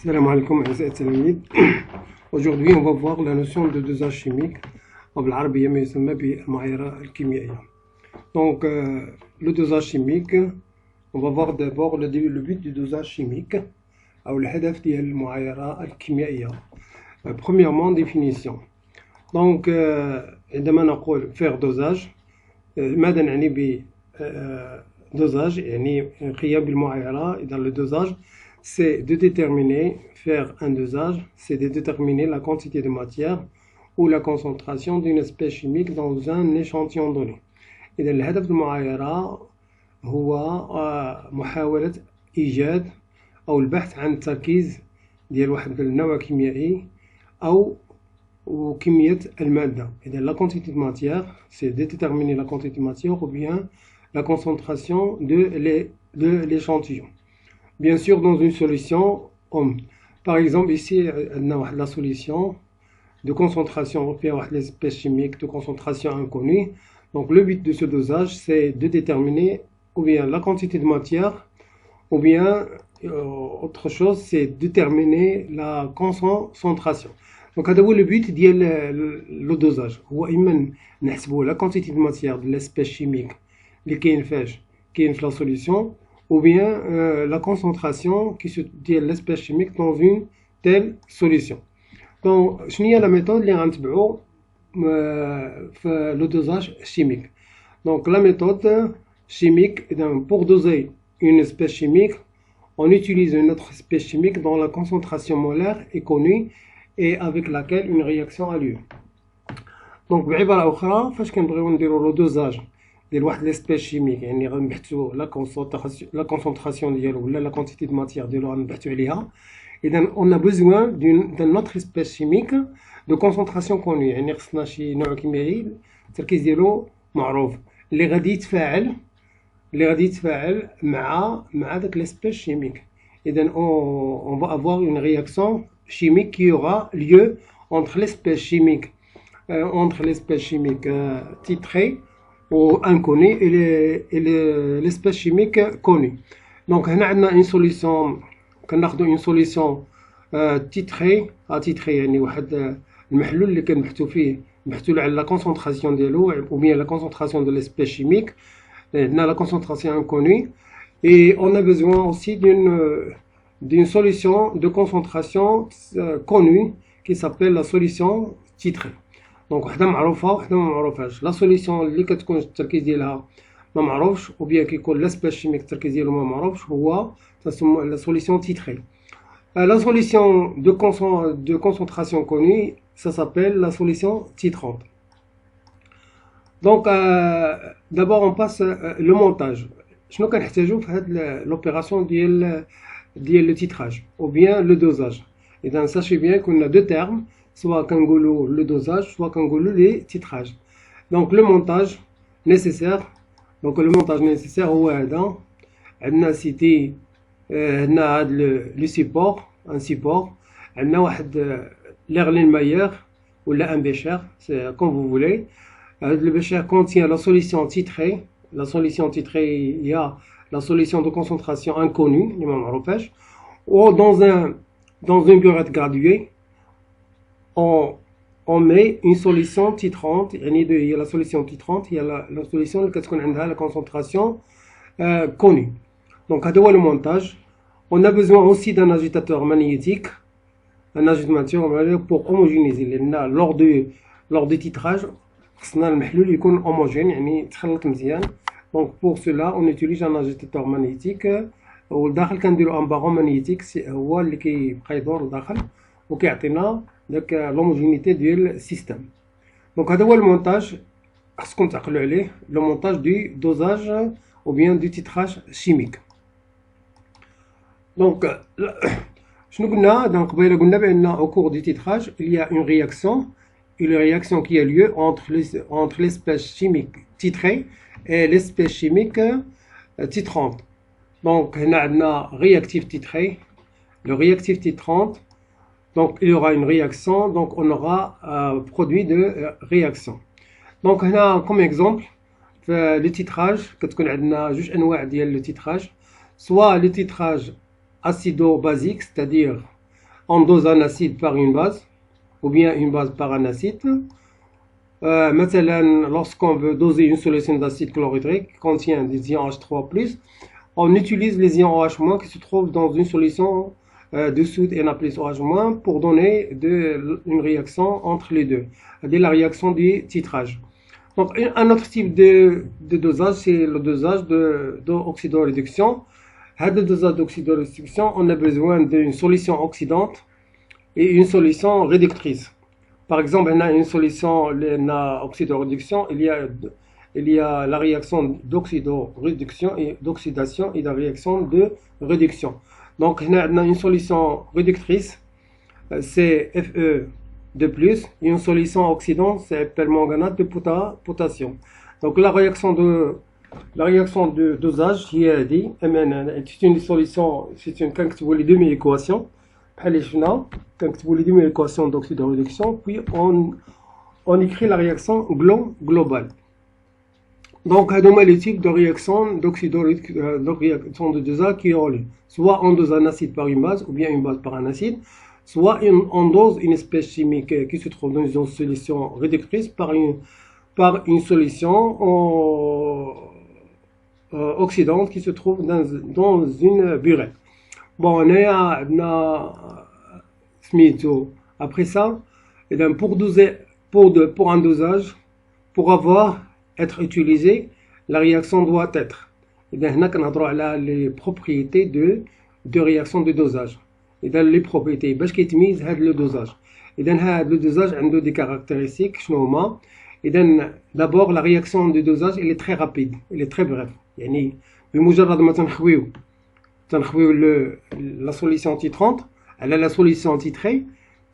Salam alaikum, Aujourd'hui, on va voir la notion de dosage chimique. بالعربية ما يسمى بالمعايرة الكيميائية. Donc, le dosage chimique, on va voir d'abord le but du dosage chimique أو الهدف ديال المعايرة الكيميائية. Premièrement, définition. Donc, عندما نقول faire dosage, ماذا نعني ب dosage يعني القيام بالمعايرة. Dans le dosage, c'est de déterminer, faire un dosage, c'est de déterminer la quantité de matière ou la concentration d'une espèce chimique dans un échantillon donné. إذا الهدف المعايرة هو محاولة إيجاد أو البحث عن التركيز ديال واحد النوع كيميائي أو كمية المادة. إذا la quantité de matière, c'est de déterminer la quantité de matière ou bien la concentration de l'échantillon. Bien sûr, dans une solution, par exemple, ici, on a la solution de concentration, l'espèce chimique de concentration inconnue. Donc, le but de ce dosage, c'est de déterminer ou bien la quantité de matière, ou bien autre chose, c'est de déterminer la concentration. Donc, le but du dosage, c'est la quantité de matière de l'espèce chimique qui est la solution, ou bien la concentration qui se dit l'espèce chimique dans une telle solution. Donc, je n'ai la méthode qui le dosage chimique. Donc, la méthode chimique, pour doser une espèce chimique, on utilise une autre espèce chimique dont la concentration molaire est connue et avec laquelle une réaction a lieu. Donc, بعبارة أخرى فاش كنبغيو نديرو le dosage ديال واحد l'espèce chimique يعني غنبحثوا la concentration ديالو ولا la quantité de matière ديالو غنبحثوا عليها. إذا on a besoin d'un autre espèce chimique de concentration connue يعني خصنا شي نوع كيميائي التركيز ديالو معروف اللي غادي يتفاعل مع داك l'espèce chimique. إذا on va avoir une réaction chimique qui aura lieu entre l'espèce chimique titrée ou inconnue et l'espèce chimique connue. Donc هنا عندنا une solution كناخذوا une solution titrée يعني واحد المحلول اللي كنبحثوا فيه نبحثوا على la concentration ديالو ou bien la concentration de l'espèce chimique. عندنا la concentration inconnue et on a besoin aussi d'une solution de concentration connue qui s'appelle la solution titrée. Donc وحده معروفه وحده ما معروفاش. لا سوليسيون اللي كتكون التركيز ديالها ما معروفش او بيان كيكون لاسبيس شيميك التركيز ديالو ما معروفش هو تسمى لا سوليسيون تيتري. La solution de concentration connue, ça s'appelle la solution titrante. Donc d'abord on passe le montage. شنو كنحتاجو في هاد l'opération ديال le titrage ou bien le dosage. إذا sachez bien qu'on a deux termes, soit كنقولوا le dosage, soit كنقولوا les titrages. Donc le montage nécessaire, هو هذا. عندنا سيتي هنا هاد لو سيبور ان سيبور. عندنا واحد ليرلين ماير ولا ان بيشير سي كوم فو فولي. هاد البيشير contient la solution titrée. La solution titrée هي la solution de concentration inconnue اللي ما معروفاش. Ou dans une burette graduée on met une solution titrante. يعني هي la solution titrante هي la solution اللي كتكون عندها la concentration connue. Donc هذا هو le montage. On a besoin aussi d'un agitateur magnétique, pour homogénéiser. Lors du titrage خصنا المحلول يكون homogène يعني يتخلط مزيان. Donc pour cela on utilise un agitateur magnétique والداخل كنديروا un baron magnétique هو اللي كيبقى يدور لداخل وكيعطينا داك l'homogénéité ديال السيستم. Donc هذا هو المونتاج خصكم تعقلوا عليه le montage du dosage ou bien du titrage chimique. Donc شنو قلنا دونك قبيله قلنا بان au cours du titrage il y a une réaction qui a lieu entre l'espèce chimique titrée et l'espèce chimique titrante. Donc هنا عندنا réactif titré, le réactif titrante. Donc il y aura une réaction, donc on aura produit de réaction. Donc هنا comme exemple le titrage كتكون عندنا جوج انواع ديال le titrage. Soit le titrage acido-basique, c'est-à-dire on dose un acide par une base ou bien une base par un acide. Maintenant, lorsqu'on veut doser une solution d'acide chlorhydrique qui contient des ions H3+, on utilise les ions OH- qui se trouvent dans une solution de soude Na+OH- pour donner une réaction entre les deux, c'est-à-dire la réaction du titrage. Donc, un autre type de dosage, c'est le dosage d'oxydoréduction. À le dosage d'oxydoréduction, on a besoin d'une solution oxydante et une solution réductrice. Par exemple, on a une solution d'oxydoréduction, il y a la réaction d'oxydoréduction et d'oxydation et la réaction de réduction. Donc, on a une solution réductrice, c'est Fe2+, et une solution oxydante, c'est permanganate de potassium. Donc, la réaction de dosage, c'est une solution, c'est une demi-équation. كنكتبوا les deux équations d'oxydoréduction, puis on écrit la réaction globale. Donc, هادوما les types de réaction d'oxydoréduction de dosage qui ont lieu. Soit on dose un acide par une base ou bien une base par un acide, soit on dose une espèce chimique qui se trouve dans une solution réductrice par une solution oxydante qui se trouve dans une burette. Bon, on est à Smith. Après ça, et bien pour un dosage, pour être utilisé, la réaction doit être. Et bien, on a les propriétés de réaction de dosage. Et bien, les propriétés, باش كيتميز هذا le dosage. Et bien, هذا le dosage a des caractéristiques. شنو هما؟ Et bien, d'abord, la réaction de dosage, elle est très rapide, elle est très brève. يعني بمجرد ما تنخويو la solution titrante على la solution titrée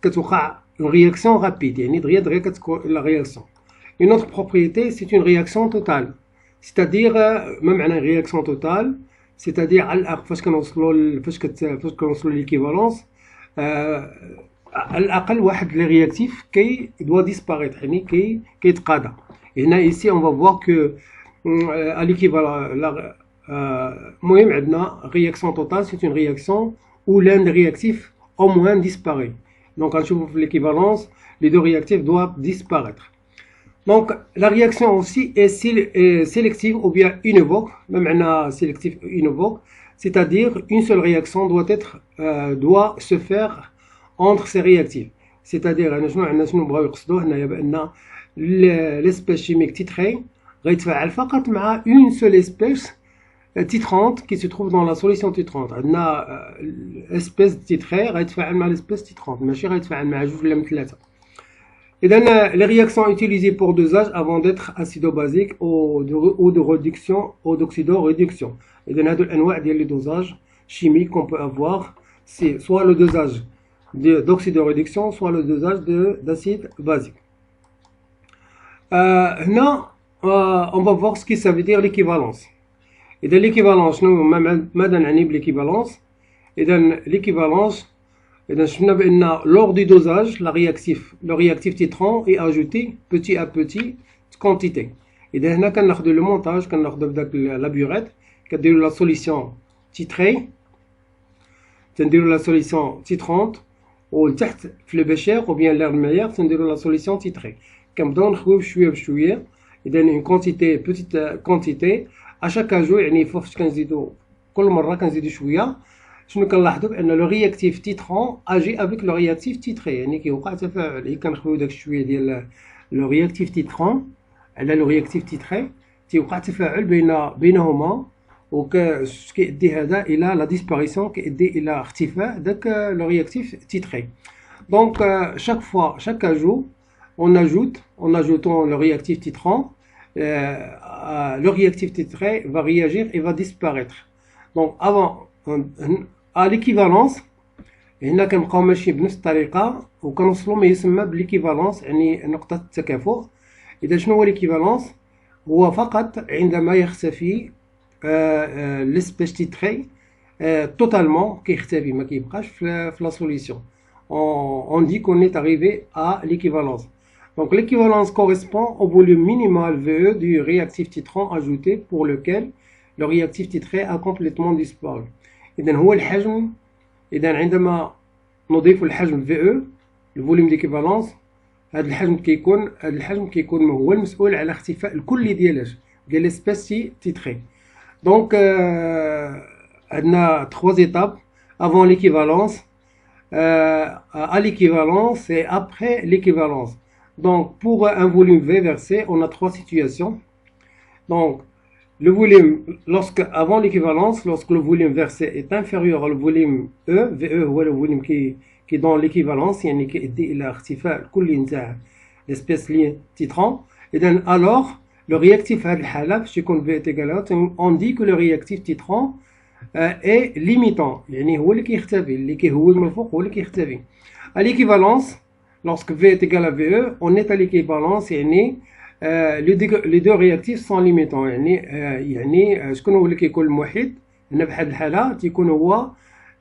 كتوقع une réaction rapide, يعني دغيا كتكون la réaction. Une autre propriété, c'est une réaction totale, c'est-à-dire ما معنى réaction totale, c'est-à-dire على الأقل فاش كنوصلوا l'équivalence على الأقل واحد le réactif qui doit disparaître, يعني كيتقاضى. هنا ici on va voir que à l'équivalent المهم عندنا réaction totale, c'est une réaction où l'un des réactifs au moins disparaît. Donc quand l'équivalence, les deux réactifs doivent disparaître. Donc la réaction aussi est sélective ou bien univoque, même un sélectif univoque, c'est-à-dire une seule réaction doit se faire entre ces réactifs. C'est-à-dire l'espèce chimique titrée غيتفاعل فقط مع une seule espèce titrante qui se trouve dans la solution titrante. عندنا espèce titrée غيتفاعل مع l'espèce titrante ماشي غيتفاعل مع جوج ولا ثلاثة. إذن les réactions utilisées pour dosage avant d'être acido-basique ou de réduction ou d'oxydoréduction. إذن هادو الأنواع ديال les dosages chimiques qu'on peut avoir, c'est soit le dosage d'oxydoréduction, soit le dosage d'acide basique. هنا on va voir ce que ça veut dire l'équivalence. Et de l'équivalence, nous avons l'équivalence. Et dans l'équivalence, lors du dosage, le réactif titrant est ajouté petit à petit quantité. Et dans le montage, quand on a la burette, quand on a la solution titrée, on a la solution titrante, ou le bécher, ou bien l'air meilleur, on a la solution titrée. Quand on a une quantité, petite quantité, à chaque jour, يعني فاش كنزيدو كل مرة كنزيدو شوية شنو كنلاحظو بأن لو رياكتيف تيترون أجي افيك لو رياكتيف تيتري يعني كيوقع تفاعل إلا كنخويو داك الشوية ديال لو رياكتيف تيترون على لو رياكتيف تيتري تيوقع تفاعل بينهما وكيؤدي هذا إلى لا ديسباريسيون كيؤدي إلى اختفاء داك لو رياكتيف تيتري. دونك chaque ajout on ajoutant le réactif titrant, le réactif titré va réagir et va disparaître. Donc avant à l'équivalence هنا كنبقاو ماشيين بنفس الطريقه وكنوصلوا ما يسمى بالإيكيفالونس يعني نقطه التكافؤ. اذا شنو هو l'équivalence؟ هو فقط عندما يختفي l'espèce titrée totalement كيختفي ما كيبقاش في la solution. On dit qu'on est arrivé à l'équivalence. Donc l'équivalence correspond au volume minimal VE du réactif titrant ajouté pour lequel le réactif titré a complètement disparu. إذن هو الحجم. إذن عندما نضيف الحجم VE الفوليوم ديكيفالونس. هذا الحجم كيكون هو المسؤول على اختفاء الكلي ديال ليسبيس تيتري. دونك عندنا 3 étapes avant l'équivalence, à l'équivalence et après l'équivalence. Donc pour un volume V versé, on a 3 situations. Donc le volume, avant l'équivalence, lorsque le volume versé est inférieur au volume E, VE هو le volume qui est dans l'équivalence, يعني كيؤدي إلى اختفاء الكلي نتاع l'espèce لي titrant. إذن alors le réactif في هذه الحالة باش يكون V est égal à, on dit que le réactif titrant est limitant, يعني هو اللي كيختفي، اللي كيهوج من الفوق هو اللي كيختفي. À l'équivalence, lorsque V est égal à VE, on est à l'équivalence، يعني les deux réactifs sont limitants. يعني شكون هو اللي كيكون الموحد هنا في هذه الحالة؟ تيكون هو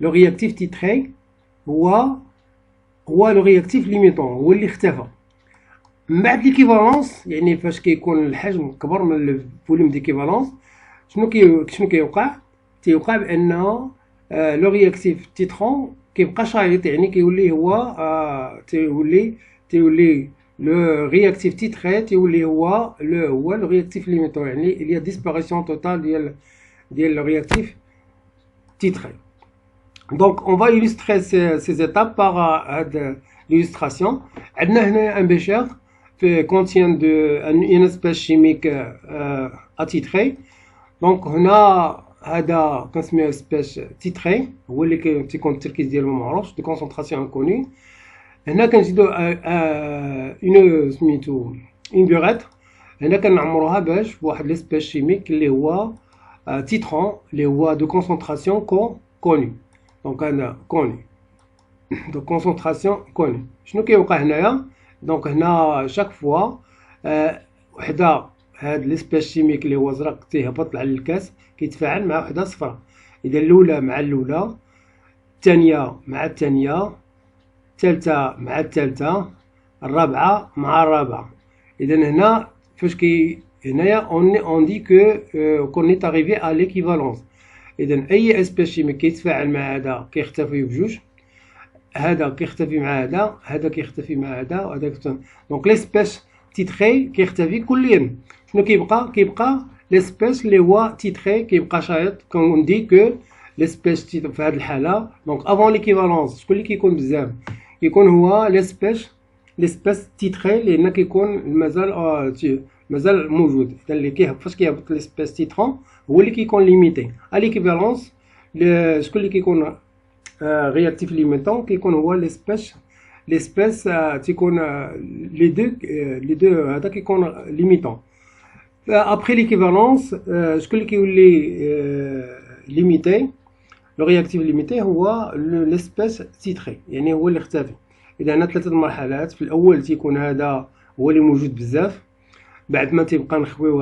لو رياكتيف تيتري، هو لو رياكتيف ليميتون، هو اللي اختفى. من بعد ليكيفالونس، يعني فاش كيكون الحجم كبر من الفوليوم ديكيفالونس، شنو كيوقع؟ تيوقع بأن لو رياكتيف تيترون كيبقى شايط، يعني كيولي هو تيولي لو رياكتيف تيتري تيولي هو لو رياكتيف ليميتون، يعني il y a disparition totale ديال لو رياكتيف تيتري. Donc on va illustrer ces étapes par l'illustration. عندنا هنا un bécher contient une espèce chimique attitrée. Donc هنا هذا كنسميوه espèce titrée، هو اللي تيكون التركيز ديالو معروفش، de concentration inconnue. هنا كنزيدو سميتو اون بيغيت، هنا كنعمروها باش بواحد ليسبيس شيميك اللي هو تيترون، اللي هو دو كونسونطراسيون كوني. دونك هنا كوني دو كونسونطراسيون كوني. شنو كيوقع هنايا؟ دونك هنا شاك فوا وحده هاد ليسبيس شيميك اللي هو زرق تيهبط على الكاس كيتفاعل مع وحده صفراء. اذا الاولى مع الاولى، الثانيه مع الثانيه، الثالثه مع الثالثه، الرابعه مع الرابعه. اذا هنا فاش هنايا اون دي كون نيت اريفي ا ليكيفالونس. اذا اي اسبيس شيميك كيتفاعل مع هذا كيختفي بجوج، هذا كيختفي مع هذا، هذا كيختفي مع هذا، وهذا كيختفي. دونك ليسبيس تيتري كيختفي كليا. شنو كيبقى ليسبيس اللي هو تيتري كيبقى شايط. كون دي كو ليسبيس في هذه الحاله، دونك افون ليكيفالونس شكون اللي كيكون بزاف؟ كيكون هو ليسبيس تيتري اللي هنا كيكون مازال موجود. اذا اللي فاش كيهبط ليسبيس تيترون هو اللي كيكون ليميتي. ا ليكيفالونس شكون اللي كيكون رياكتيف ليميتون؟ كيكون هو ليسبيس تيكون لي دو هذا كيكون ليميتون. ابري ليكيفالونس شكون اللي كيولي ليميتي؟ لو رياكتيف ليميتي هو ليسبيس تيتري، يعني هو اللي اختفي. اذا هنا 3 مرحلات. في الاول تيكون هذا هو اللي موجود بزاف، بعد ما تيبقى نخويو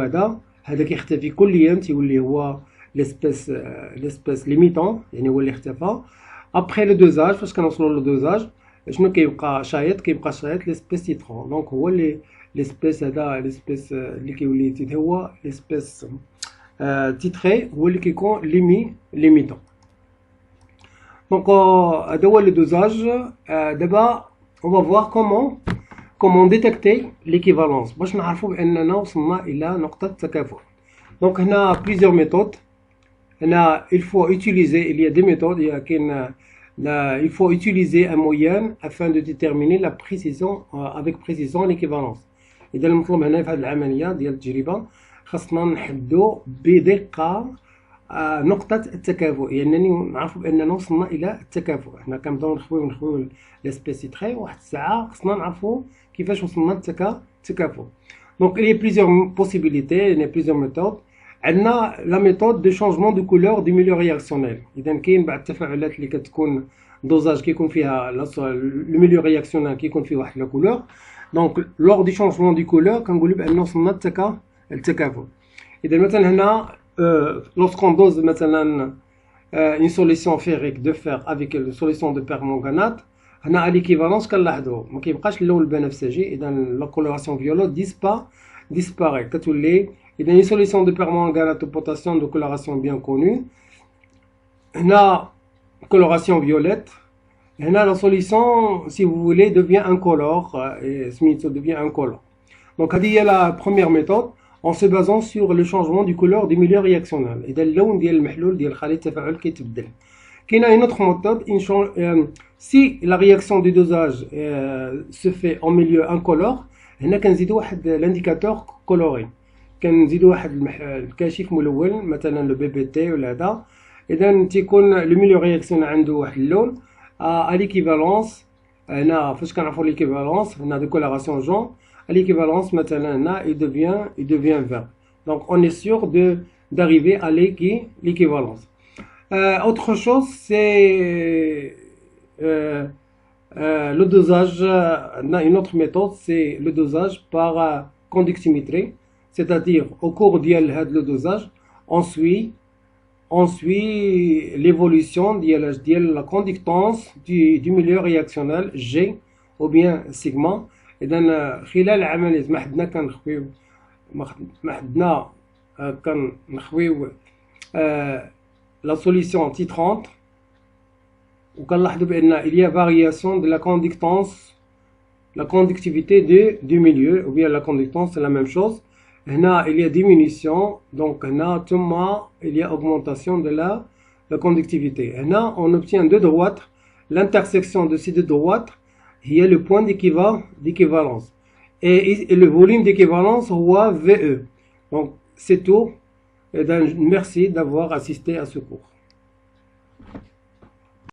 هذا كيختفي كليا، تيولي هو ليسبيس ليميتون، يعني هو اللي اختفى. ابري لو دوزاج، فاش كنوصلوا لو دوزاج شنو كيبقى شايط؟ ليسبيس تيترون. دونك هو اللي ليسبيس هذا ليسبيس اللي كيولي هو ليسبيس تيتري، هو اللي كيكون ليميتون. دونك هذا هو لو دوزاج. دابا on va voir comment détecter l'équivalence باش نعرفوا باننا وصلنا الى نقطه التكافؤ. دونك هنا plusieurs méthodes. هنا il faut utiliser, il y a des méthodes, il faut utiliser un moyen afin de déterminer la précision avec précision l'équivalence. اذا المطلوب هنا في هذه العمليه ديال التجربه خاصنا نحددوا بدقه نقطه التكافؤ، يعني نعرفوا باننا وصلنا الى التكافؤ. حنا كنبداو نخويو ليسبيس تيتري، واحد الساعه خاصنا نعرفوا كيفاش وصلنا للتكافؤ. دونك il y a plusieurs possibilités, il y a plusieurs méthodes. عندنا لا ميثود دو شونجمون دو كولور دو ميليو رياكسيونيل. اذا كاين بعض التفاعلات اللي كتكون دوزاج كيكون فيها لو ميليو رياكسيونيل كيكون فيه واحد لا كولور. دونك لور دو شونجمون دو كولور كنقولوا بانه وصلنا التكافؤ. اذا مثلا هنا lorsqu'on dose مثلا une solution ferrique de fer avec une solution de permanganate، هنا l'équivalence كنلاحظوا ما كيبقاش اللون البنفسجي، اذا لا كولوراسيون فيولوت disparaît كتولي. إذا une solution de permanganate de potassium de coloration bien connue. هنا coloration violette Là, la solution, si vous voulez, devient incolore, et Smith devient incolore. Donc, il y a la première méthode en se basant sur le changement du couleur du milieu réactionnel. Et اللون ديال المحلول ديال خلية التفاعل كيتبدل. كاينه une autre méthode, si la réaction du dosage se fait en milieu incolore, هنا كنزيدوا واحد l'indicateur coloré. كنزيدوا واحد الكاشف ملون مثلا لو بي بي تي ولا هذا. اذا تيكون لو ميليو رياكسيون عنده واحد اللون à l'équivalence. هنا فاش كنعرفوا l'équivalence هنا de coloration jaune. À l'équivalence maintenant هنا il devient vert. Donc on est sûr d'arriver à l'équivalence. Autre chose, c'est le dosage. Une autre méthode, c'est le dosage par conductimétrie, c'est-à-dire au cours de le dosage, on suit l'évolution de la conductance du milieu réactionnel G ou bien sigma. إذا خلال عملية ما حدنا كنخويو la solution titrante وكنلاحظوا بأن il y a variation de la conductance, la conductivité du milieu, ou bien la conductance c'est la même chose. هنا il y a diminution, donc هنا ثم il y a augmentation de la conductivité. هنا on obtient deux droites, l'intersection de ces deux droites il y a le point d'équivalence et le volume d'équivalence هو VE. Donc c'est tout. Merci d'avoir assisté à ce cours.